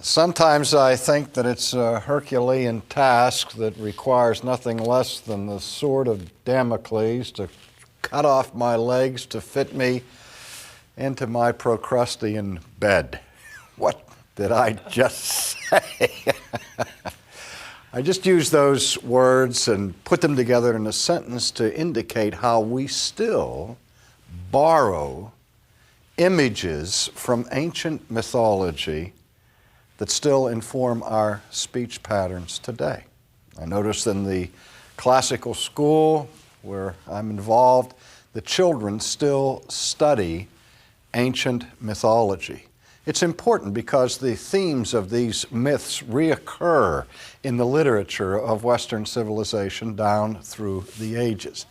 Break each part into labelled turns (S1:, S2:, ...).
S1: Sometimes I think that it's a Herculean task that requires nothing less than the sword of Damocles to cut off my legs to fit me into my Procrustean bed. What did I just say? I just used those words and put them together in a sentence to indicate how we still borrow images from ancient mythology that still inform our speech patterns today. I notice in the classical school where I'm involved, the children still study ancient mythology. It's important because the themes of these myths reoccur in the literature of Western civilization down through the ages.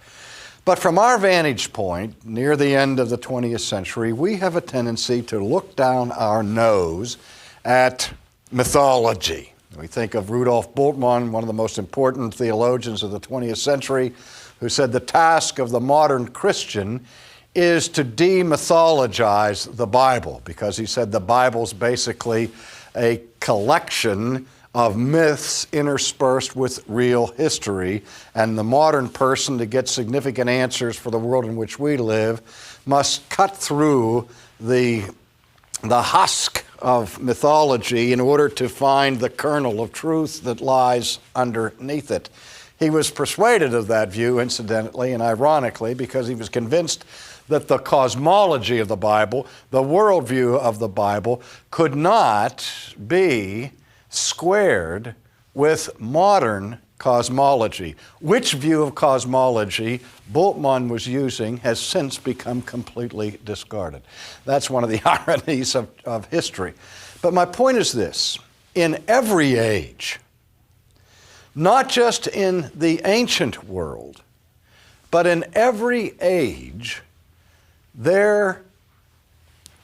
S1: But from our vantage point, near the end of the 20th century, we have a tendency to look down our nose at mythology. We think of Rudolf Bultmann, one of the most important theologians of the 20th century, who said the task of the modern Christian is to demythologize the Bible, because he said the Bible's basically a collection of myths interspersed with real history, and the modern person, to get significant answers for the world in which we live, must cut through the husk of mythology in order to find the kernel of truth that lies underneath it. He was persuaded of that view, incidentally and ironically, because he was convinced that the cosmology of the Bible, the worldview of the Bible, could not be squared with modern cosmology. Which view of cosmology Bultmann was using has since become completely discarded. That's one of the ironies of history. But my point is this: in every age, not just in the ancient world, but in every age, there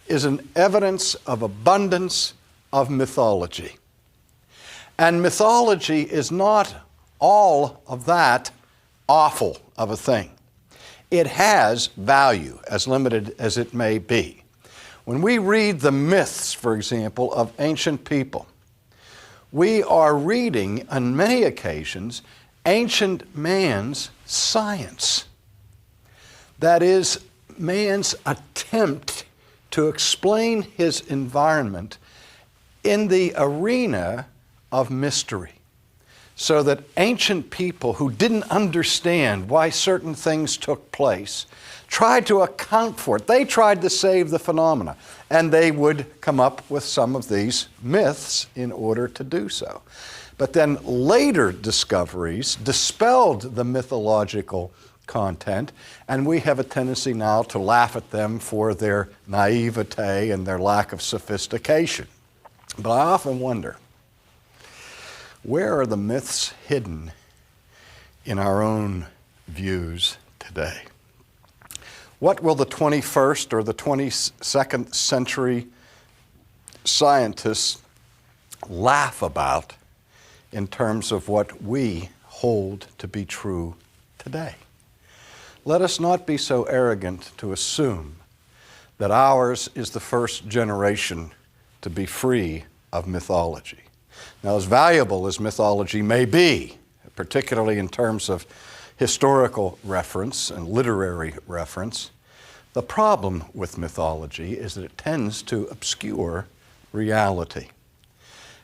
S1: is an evidence of abundance of mythology. And mythology is not all of that awful of a thing. It has value, as limited as it may be. When we read the myths, for example, of ancient people, we are reading, on many occasions, ancient man's science. That is, man's attempt to explain his environment in the arena of mystery, so that ancient people who didn't understand why certain things took place tried to account for it. They tried to save the phenomena, and they would come up with some of these myths in order to do so. But then later discoveries dispelled the mythological content, and we have a tendency now to laugh at them for their naivete and their lack of sophistication. But I often wonder, where are the myths hidden in our own views today? What will the 21st or the 22nd century scientists laugh about in terms of what we hold to be true today? Let us not be so arrogant to assume that ours is the first generation to be free of mythology. Now, as valuable as mythology may be, particularly in terms of historical reference and literary reference, the problem with mythology is that it tends to obscure reality.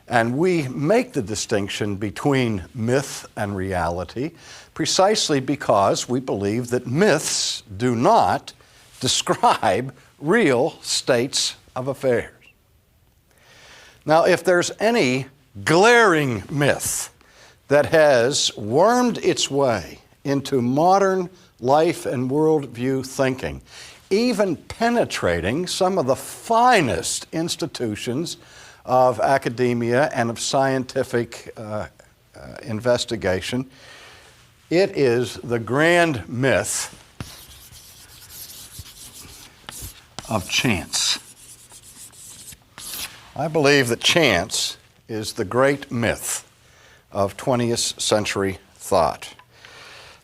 S1: And we make the distinction between myth and reality precisely because we believe that myths do not describe real states of affairs. Now, if there's any glaring myth that has wormed its way into modern life and worldview thinking, even penetrating some of the finest institutions of academia and of scientific investigation, it is the grand myth of chance. I believe that chance is the great myth of 20th century thought.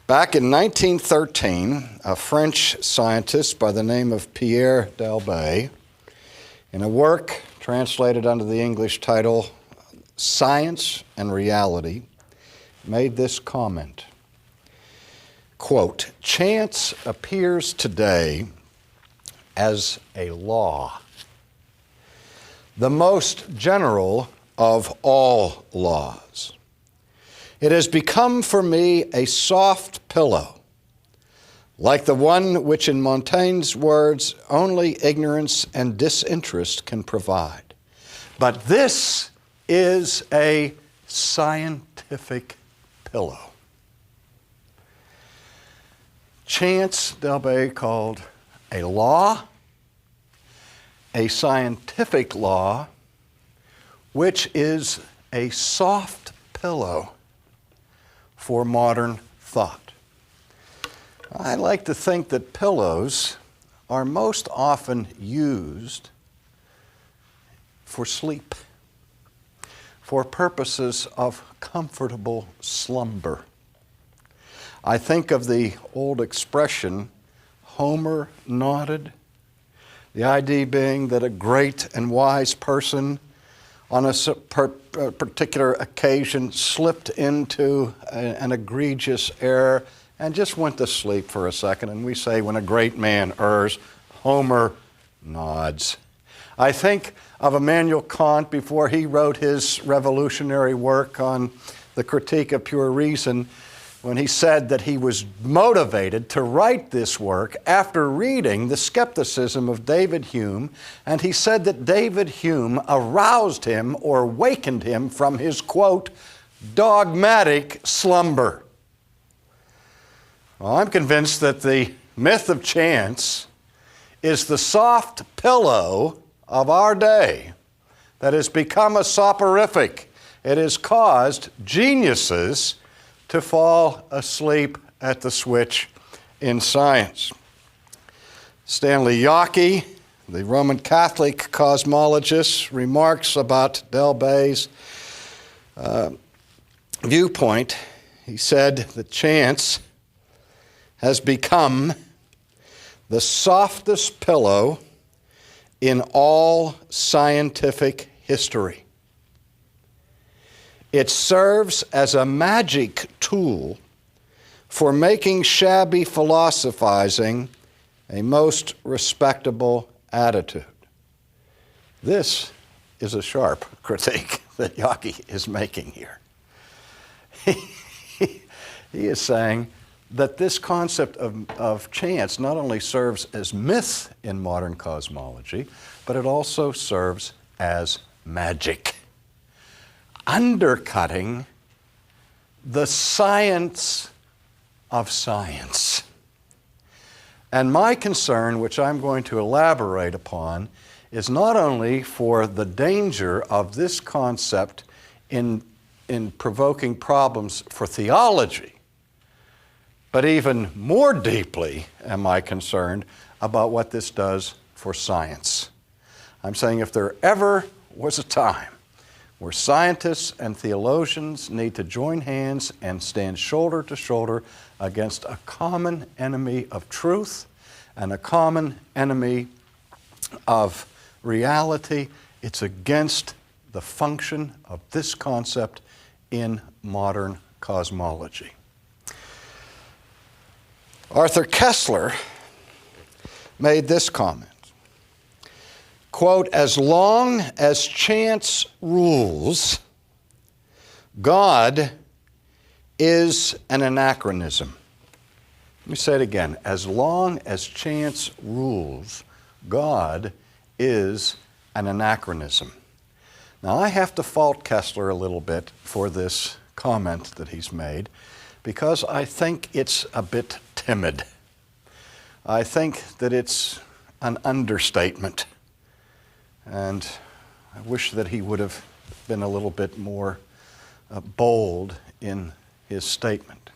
S1: Back in 1913, a French scientist by the name of Pierre Dalbé, in a work translated under the English title Science and Reality, made this comment, quote, "Chance appears today as a law, the most general of all laws. It has become for me a soft pillow, like the one which in Montaigne's words only ignorance and disinterest can provide. But this is a scientific pillow." Chance Delbé called a law, a scientific law, which is a soft pillow for modern thought. I like to think that pillows are most often used for sleep, for purposes of comfortable slumber. I think of the old expression, Homer nodded, the idea being that a great and wise person on a particular occasion slipped into an egregious error and just went to sleep for a second. And we say, when a great man errs, Homer nods. I think of Immanuel Kant before he wrote his revolutionary work on the Critique of Pure Reason, when he said that he was motivated to write this work after reading the skepticism of David Hume, and he said that David Hume aroused him or wakened him from his, quote, dogmatic slumber. Well, I'm convinced that the myth of chance is the soft pillow of our day that has become a soporific. It has caused geniuses to fall asleep at the switch in science. Stanley Yockey, the Roman Catholic cosmologist, remarks about Delbé's viewpoint. He said that chance has become the softest pillow in all scientific history. It serves as a magic tool for making shabby philosophizing a most respectable attitude. This is a sharp critique that Yockey is making here. He is saying that this concept of chance not only serves as myth in modern cosmology, but it also serves as magic, undercutting the science of science. And my concern, which I'm going to elaborate upon, is not only for the danger of this concept in provoking problems for theology, but even more deeply am I concerned about what this does for science. I'm saying if there ever was a time where scientists and theologians need to join hands and stand shoulder to shoulder against a common enemy of truth and a common enemy of reality, it's against the function of this concept in modern cosmology. Arthur Koestler made this comment, quote, "As long as chance rules, God is an anachronism." Let me say it again. As long as chance rules, God is an anachronism. Now, I have to fault Koestler a little bit for this comment that he's made, because I think it's a bit timid. I think that it's an understatement. And I wish that he would have been a little bit more bold in his statement.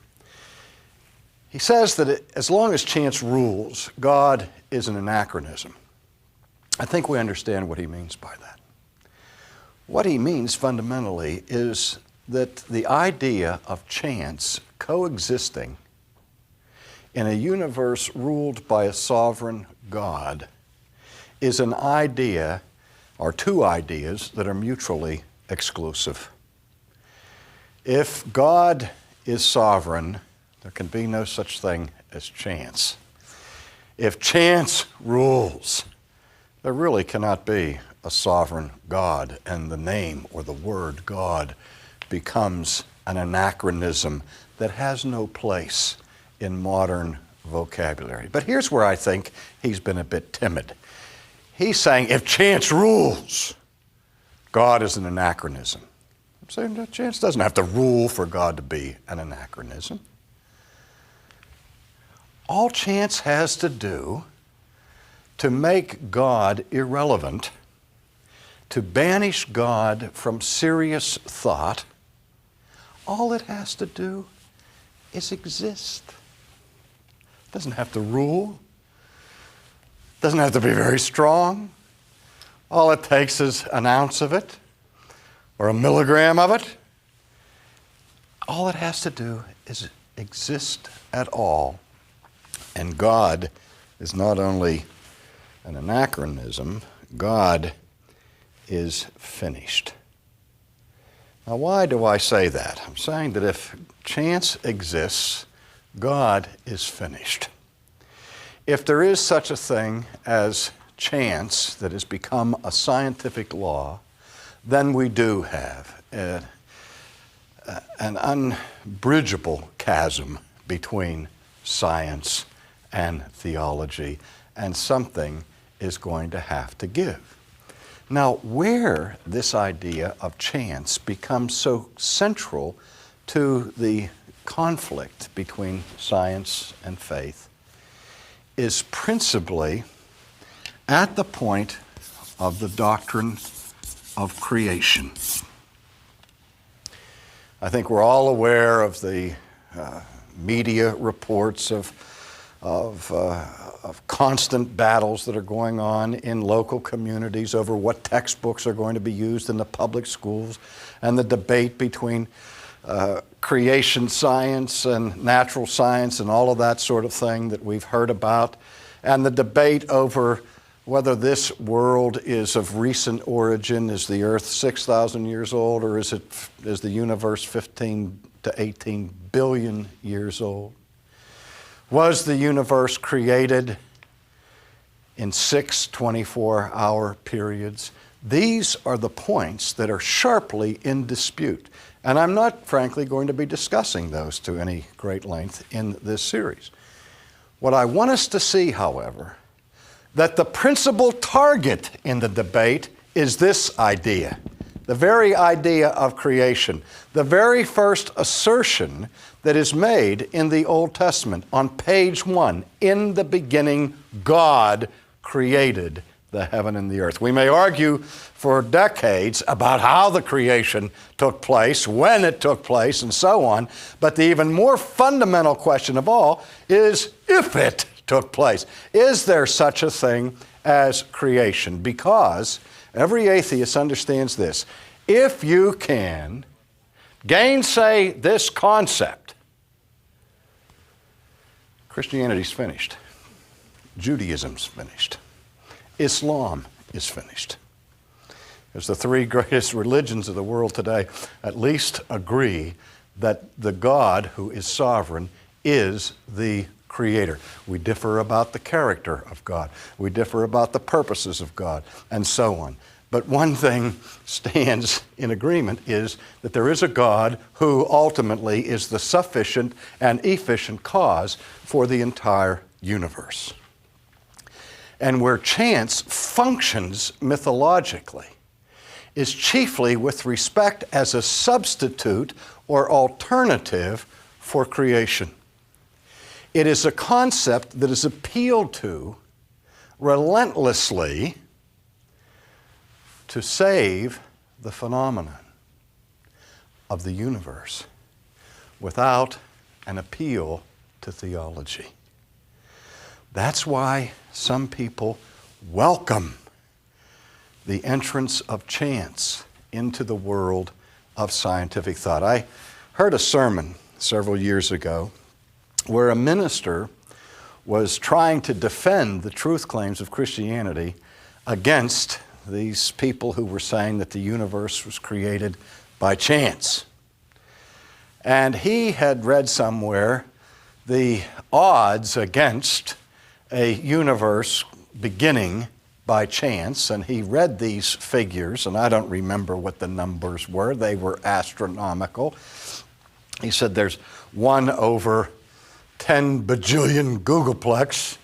S1: He says that as long as chance rules, God is an anachronism. I think we understand what he means by that. What he means fundamentally is that the idea of chance coexisting in a universe ruled by a sovereign God is an idea are two ideas that are mutually exclusive. If God is sovereign, there can be no such thing as chance. If chance rules, there really cannot be a sovereign God, and the name or the word God becomes an anachronism that has no place in modern vocabulary. But here's where I think he's been a bit timid. He's saying if chance rules, God is an anachronism. I'm saying that chance doesn't have to rule for God to be an anachronism. All chance has to do to make God irrelevant, to banish God from serious thought, all it has to do is exist. It doesn't have to rule. It doesn't have to be very strong. All it takes is an ounce of it or a milligram of it. All it has to do is exist at all. And God is not only an anachronism, God is finished. Now, why do I say that? I'm saying that if chance exists, God is finished. If there is such a thing as chance that has become a scientific law, then we do have an unbridgeable chasm between science and theology, and something is going to have to give. Now, where this idea of chance becomes so central to the conflict between science and faith is principally at the point of the doctrine of creation. I think we're all aware of the media reports of constant battles that are going on in local communities over what textbooks are going to be used in the public schools, and the debate between creation science and natural science and all of that sort of thing that we've heard about, and the debate over whether this world is of recent origin. Is the earth 6,000 years old, or is the universe 15 to 18 billion years old? Was the universe created in 6 24-hour periods? These are the points that are sharply in dispute. And I'm not, frankly, going to be discussing those to any great length in this series. What I want us to see, however, that the principal target in the debate is this idea, the very idea of creation, the very first assertion that is made in the Old Testament on page 1. In the beginning, God created the heaven and the earth. We may argue for decades about how the creation took place, when it took place, and so on, but the even more fundamental question of all is if it took place. Is there such a thing as creation? Because every atheist understands this. If you can gainsay this concept, Christianity's finished. Judaism's finished. Islam is finished. As the three greatest religions of the world today at least agree that the God who is sovereign is the Creator. We differ about the character of God. We differ about the purposes of God, and so on. But one thing stands in agreement is that there is a God who ultimately is the sufficient and efficient cause for the entire universe. And where chance functions mythologically is chiefly with respect as a substitute or alternative for creation. It is a concept that is appealed to relentlessly to save the phenomenon of the universe without an appeal to theology. That's why some people welcome the entrance of chance into the world of scientific thought. I heard a sermon several years ago where a minister was trying to defend the truth claims of Christianity against these people who were saying that the universe was created by chance. And he had read somewhere the odds against a universe beginning by chance, and he read these figures, and I don't remember what the numbers were. They were astronomical. He said there's 1 over 10 bajillion googolplex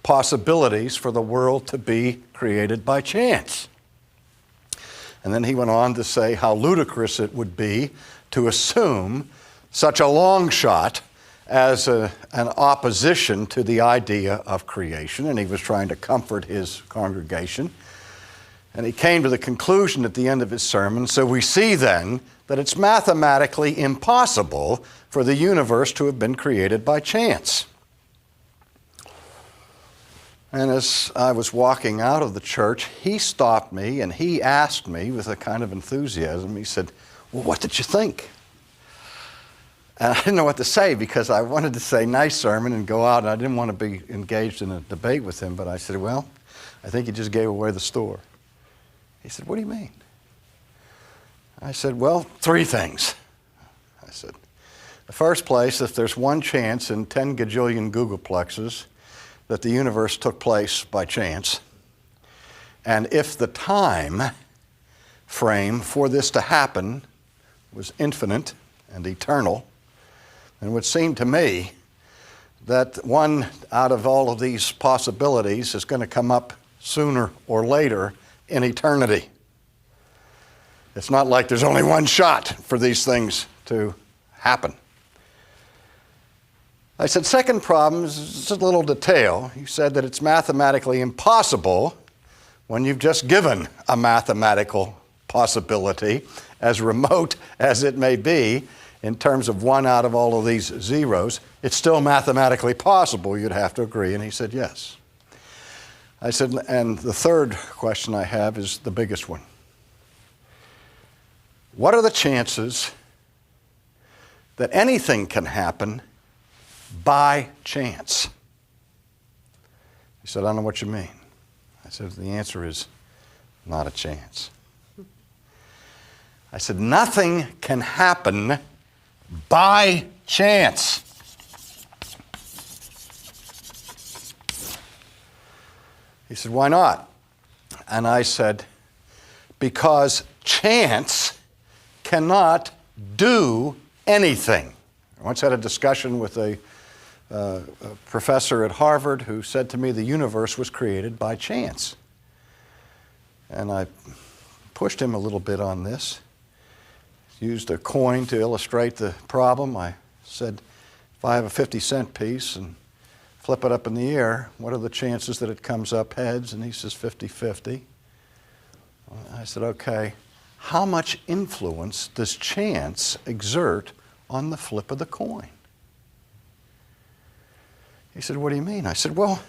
S1: possibilities for the world to be created by chance. And then he went on to say how ludicrous it would be to assume such a long shot as an opposition to the idea of creation, and he was trying to comfort his congregation. And he came to the conclusion at the end of his sermon, so we see then that it's mathematically impossible for the universe to have been created by chance. And as I was walking out of the church, he stopped me and he asked me with a kind of enthusiasm, he said, "Well, what did you think?" And I didn't know what to say because I wanted to say nice sermon and go out, and I didn't want to be engaged in a debate with him, but I said, "Well, I think you just gave away the store." He said, "What do you mean?" I said, "Well, 3 things." I said, "The first place, if there's one chance in 10 gajillion googolplexes that the universe took place by chance, and if the time frame for this to happen was infinite and eternal, then it would seem to me that one out of all of these possibilities is going to come up sooner or later in eternity. It's not like there's only one shot for these things to happen." I said, second problem is just a little detail. You said that it's mathematically impossible when you've just given a mathematical possibility, as remote as it may be, in terms of one out of all of these zeros, it's still mathematically possible, you'd have to agree. And he said, yes. I said, and the third question I have is the biggest one. What are the chances that anything can happen by chance? He said, "I don't know what you mean." I said, "The answer is not a chance." I said, "Nothing can happen by chance." He said, "Why not?" And I said, "Because chance cannot do anything." I once had a discussion with a professor at Harvard who said to me the universe was created by chance. And I pushed him a little bit on this, used a coin to illustrate the problem. I said, if I have a 50-cent piece and flip it up in the air, what are the chances that it comes up heads? And he says 50-50. I said, okay, how much influence does chance exert on the flip of the coin? He said, what do you mean? I said, well,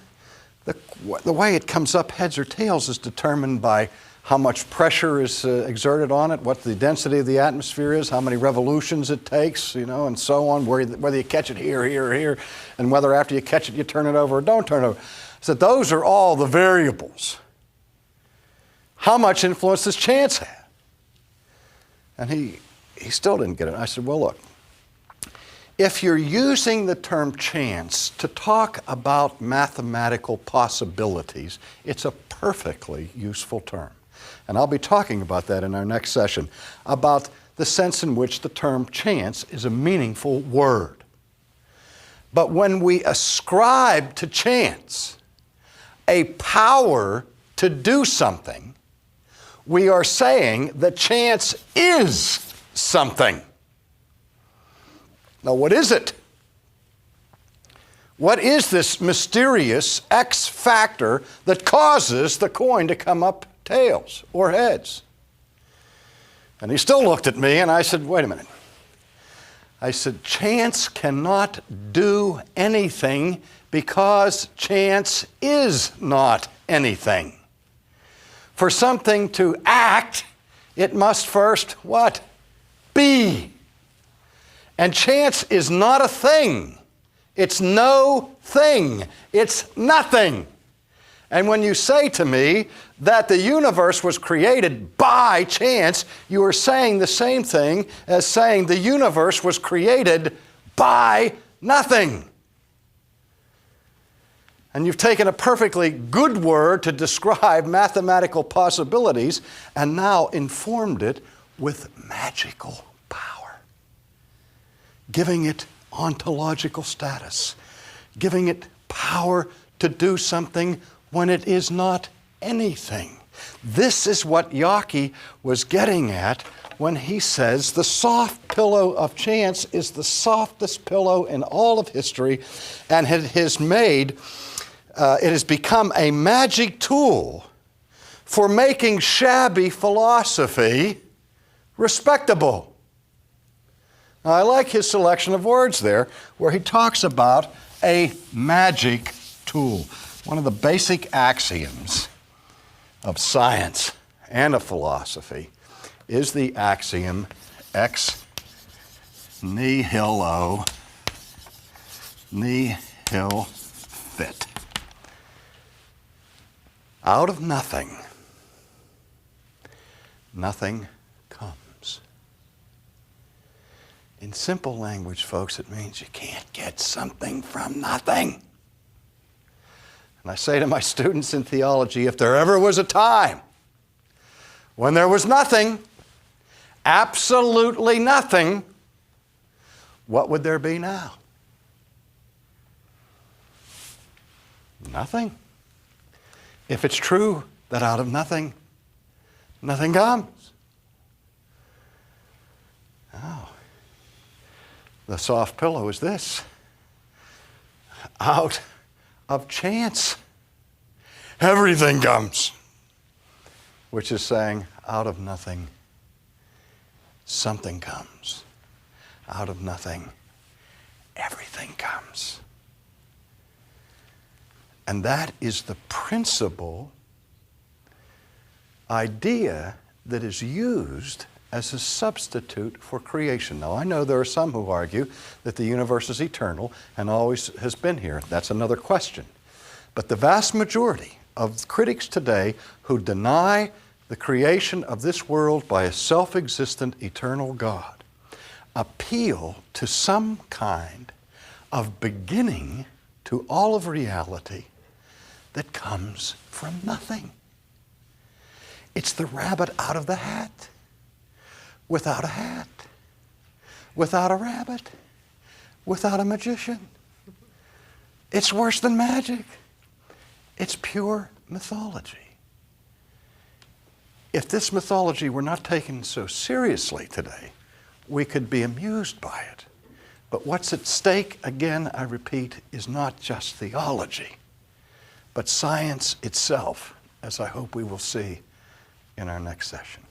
S1: the way it comes up heads or tails is determined by how much pressure is exerted on it, what the density of the atmosphere is, how many revolutions it takes, and so on, whether you catch it here, here, or here, and whether after you catch it you turn it over or don't turn it over. I said, those are all the variables. How much influence does chance have? And he still didn't get it. I said, well, look, if you're using the term chance to talk about mathematical possibilities, it's a perfectly useful term. And I'll be talking about that in our next session, about the sense in which the term chance is a meaningful word. But when we ascribe to chance a power to do something, we are saying that chance is something. Now, what is it? What is this mysterious X factor that causes the coin to come up tails or heads? And he still looked at me, and I said, wait a minute. I said, chance cannot do anything because chance is not anything. For something to act, it must first what? Be. And chance is not a thing. It's no thing. It's nothing. And when you say to me that the universe was created by chance, you are saying the same thing as saying the universe was created by nothing. And you've taken a perfectly good word to describe mathematical possibilities and now informed it with magical power, giving it ontological status, giving it power to do something when it is not anything. This is what Yockey was getting at when he says the soft pillow of chance is the softest pillow in all of history, and it has become a magic tool for making shabby philosophy respectable. Now, I like his selection of words there, where he talks about a magic tool. One of the basic axioms of science and of philosophy is the axiom ex nihilo nihil fit. Out of nothing, nothing comes. In simple language, folks, it means you can't get something from nothing. And I say to my students in theology, if there ever was a time when there was nothing, absolutely nothing, what would there be now? Nothing. If it's true that out of nothing, nothing comes. Oh, the soft pillow is this. Out of chance, everything comes. Which is saying, out of nothing, something comes. Out of nothing, everything comes. And that is the principal idea that is used as a substitute for creation. Now, I know there are some who argue that the universe is eternal and always has been here. That's another question. But the vast majority of critics today who deny the creation of this world by a self-existent eternal God appeal to some kind of beginning to all of reality that comes from nothing. It's the rabbit out of the hat, without a hat, without a rabbit, without a magician. It's worse than magic. It's pure mythology. If this mythology were not taken so seriously today, we could be amused by it. But what's at stake, again, I repeat, is not just theology, but science itself, as I hope we will see in our next session.